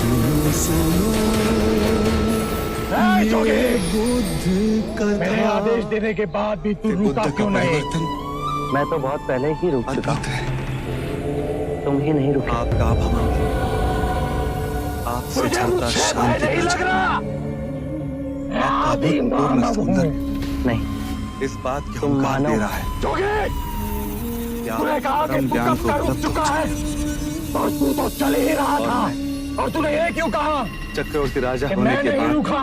सुनो सुनो ये बुद्ध कथा। मेरे आदेश देने के बाद भी तू रुका क्यों नहीं? मैं तो बहुत पहले ही रुक चुका हूँ। तुम ही नहीं रुके। आपका आभार, आपसे झलता शांति नहीं लग रहा। आपका अभूतपूर्व सौंदर्य नहीं, इस बात की तुम हुंकार मानो। दे रहा है। तूने कहा कि परम तू ज्ञान कब को का रुक उपलब्ध चुका हो है और तू तो चल ही रहा था। और तूने ये क्यों कहा चक्रवर्ती राजा कि होने मैं के नहीं बाद रुका?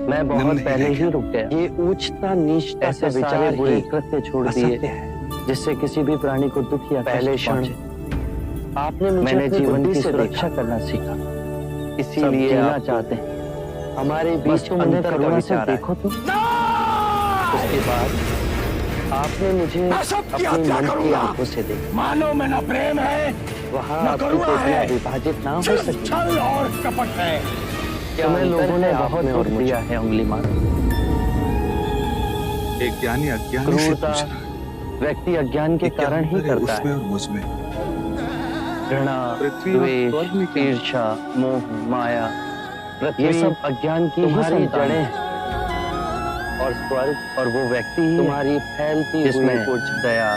मैं बहुत नहीं पहले रह ही रुक गया। ये ऊंचता नीचता ऐसे से विचार सारे बुरे ही कृत्य छोड़ असत्य दिए है। जिससे किसी भी प्राणी को दुख या पहले कष्ट क्षण पहुंचे। आपने मुझे मैंने अपनी जीवन बुद्धि की से सुरक्षा देखा करना सीखा, इसीलिए जीना आपको चाहते हैं। हमारे बीच बस तुम उन्हें अंतर का करुणा से विचार है। देखो तो। उसके बाद आपने मुझे मैं सबकी अपनी हत्या मन की करूंगा। आंखों से देखा। मानो में न प्रेम है वहाँ न आपकी करुणा टोपियां है, विभाजित ना हो सिर्फ सकी। छल और कपट है। तुम्हें लोगों ने आप बहुत में और दुख मुझे। दिया है उंगली मार। एक ज्ञानी अज्ञानी से क्रूरता पूछ रहा है व्यक्ति अज्ञान के कि क्या कारण ही अंतर है करता उसमें है। और मुझ में। घृणा, पृथ्वी और स्वर्ग द्वेष, में क्या? ईर्ष्या, मोह, माया, पृथ्वी ये सब अज्ञान की तुम्हारी ही जड़ें जड़ें हैं। हैं। और स्वर्ग और वो व्यक्ति ही तुम्हारी फैलती हुई जिसमें ऊर्जा, दया,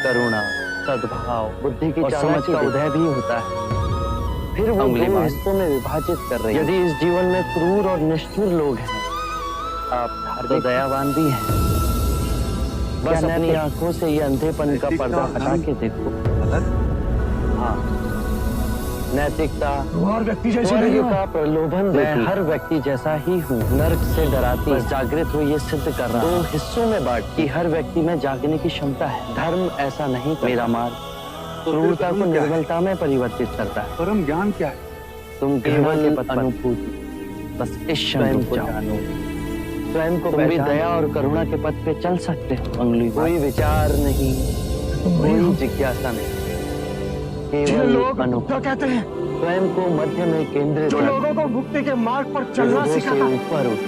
करुणा, सद्भाव, बुद्धि की और समझ चालाकी का देखो। उदय भी होता है। फिर वो उंगली दो मार। हिस्सों में विभाजित कर रही है। यदि इस जीवन में क्रूर और निष्ठुर लोग हैं, आप तो दयावान भी हैं। बस अपनी आंखों से ये अंधेपन का नैतिकता पर्दा और हटा धर्म के देखो। अलग हाँ, नैतिकता, तुम और व्यक्ति जैसे नहीं स्वर्ग हो। का प्रलोभन मैं हर व्यक्ति जैसा ही हूँ। नर्क से डराती बस जागृत हो ये सिद्ध कर रहा हूँ। दो हिस्सों में बांट कि हर व्यक्ति में जागने की क्षमता है। धर्म ऐसा नहीं करता। मेरा मार्ग क्रूरता को निर्बलता में परिवर्तित करता है। परम ज्ञान क्या है? तुम घृणा के पथ पर अनुभूति बस इस क्षण को जानो। स्वयं को तुम भी दया और करुणा के पथ पे चल सकते हो। अंगुली कोई विचार नहीं, कोई जिज्ञासा नहीं, जिन्हें केवल लोग अनुभव। क्या कहते हैं, स्वयं को मध्य में केंद्रित जो कर लोगों को मुक्ति के मार्ग पर चलना विरोधों से सिखाता है। ऊपर उठ।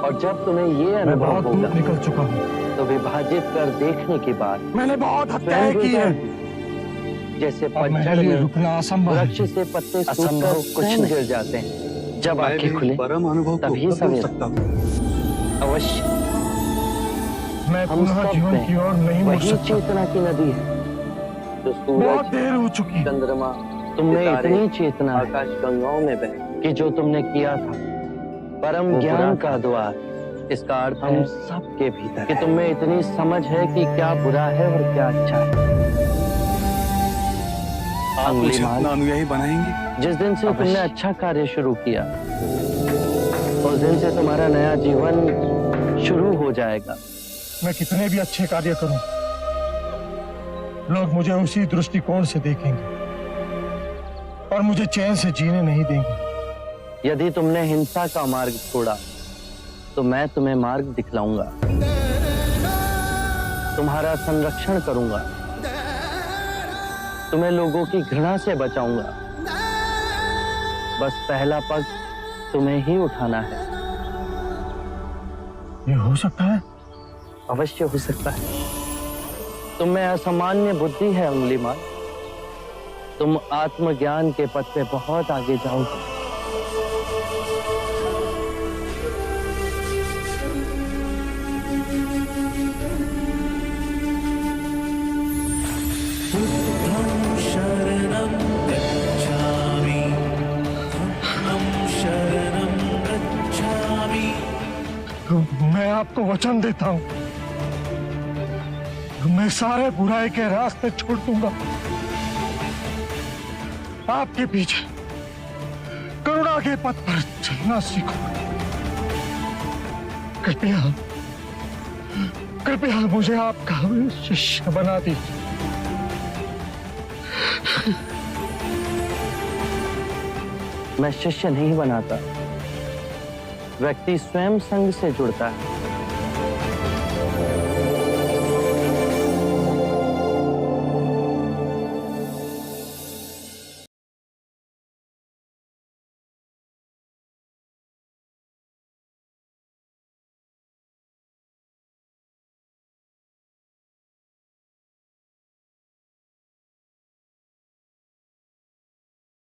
और जब तुम्हें ये मैं अनुभव बहुत होगा दूर निकल चुका हूँ। तो विभाजित कर देखने के बाद मैंने बहुत हत्याएं की है। जैसे अब पतझड़ मेरे लिए में रुकना असंभव है। वृक्ष से पत्ते असंभव सूखकर कुछ स्वयं नहीं। गिर जाते हैं। जब मैं आंखें भी खुले परम अनुभव को तभी उपलब्ध हो सवेरा। सकता हूँ। अवश्य मैं हम पुनः सब जीवन की ओर नहीं मुड़ वही सकता। चेतना की नदी है जो बहुत सूरज, देर हो चुकी है। चंद्रमा, तुमने सितारे, इतनी चेतना है आकाश गंगाओं में बह कि जो तुमने किया था परम वो ज्ञान बुरा का था। द्वार। इसका अर्थ हम है सबके भीतर कि है। तुम में इतनी समझ है कि क्या बुरा है और क्या अच्छा है। आप अंगुली मुझे मार। अपना अनुयायी बनाएंगे? जिस दिन से अवश्य। तुमने अच्छा कार्य शुरू किया उस दिन से तुम्हारा नया जीवन शुरू हो जाएगा। मैं कितने भी अच्छे कार्य करूं, लोग मुझे उसी दृष्टिकोण से देखेंगे और मुझे चैन से जीने नहीं देंगे। यदि तुमने हिंसा का मार्ग छोड़ा तो मैं तुम्हें मार्ग दिखलाऊंगा, तुम्हारा संरक्षण करूंगा, तुम्हें लोगों की घृणा से बचाऊंगा। बस पहला पग तुम्हें ही उठाना है। ये हो सकता है? अवश्य हो सकता है। तुम में असामान्य बुद्धि है उंगली मार। तुम आत्मज्ञान के पथ पे बहुत आगे जाओगे। शरणं गच्छामि शरणं गच्छामि। मैं आपको वचन देता हूं, मैं सारे बुराई के रास्ते छोड़ दूंगा, आपके पीछे करुणा के पथ पर चलना सीखूंगा। कृपया कृपया मुझे आपका शिष्य बना दीजिए। मैं शिष्य नहीं बनाता, व्यक्ति स्वयं संग से जुड़ता है।